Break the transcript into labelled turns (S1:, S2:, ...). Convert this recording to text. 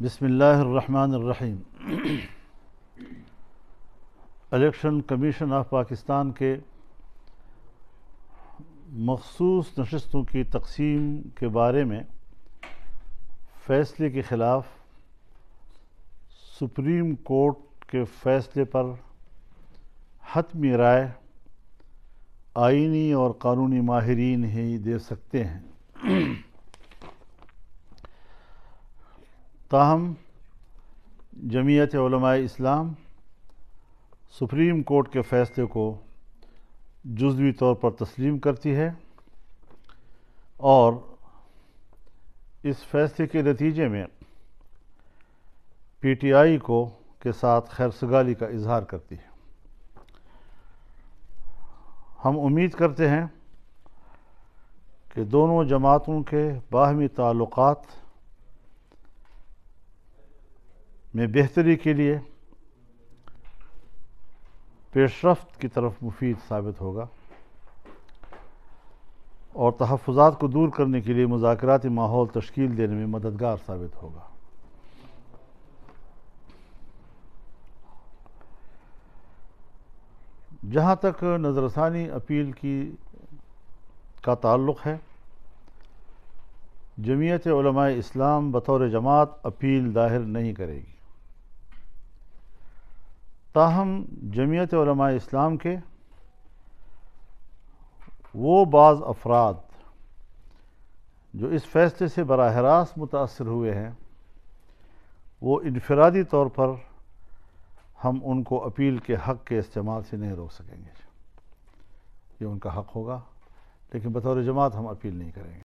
S1: بسم اللہ الرحمن الرحیم۔ الیکشن کمیشن آف پاکستان کے مخصوص نشستوں کی تقسیم کے بارے میں فیصلے کے خلاف سپریم کورٹ کے فیصلے پر حتمی رائے آئینی اور قانونی ماہرین ہی دے سکتے ہیں۔ تاہم جمعیت علماء اسلام سپریم کورٹ کے فیصلے کو جزوی طور پر تسلیم کرتی ہے اور اس فیصلے کے نتیجے میں پی ٹی آئی کے ساتھ خیرسگالی کا اظہار کرتی ہے۔ ہم امید کرتے ہیں کہ دونوں جماعتوں کے باہمی تعلقات میں بہتری کے لیے پیش رفت کی طرف مفید ثابت ہوگا اور تحفظات کو دور کرنے کے لیے مذاکراتی ماحول تشکیل دینے میں مددگار ثابت ہوگا۔ جہاں تک نظر ثانی اپیل کا تعلق ہے، جمعیت علماء اسلام بطور جماعت اپیل دائر نہیں کرے گی۔ تاہم جمعیت علماء اسلام کے وہ بعض افراد جو اس فیصلے سے براہ راست متاثر ہوئے ہیں، وہ انفرادی طور پر ہم ان کو اپیل کے حق کے استعمال سے نہیں روک سکیں گے۔ یہ ان کا حق ہوگا، لیکن بطور جماعت ہم اپیل نہیں کریں گے۔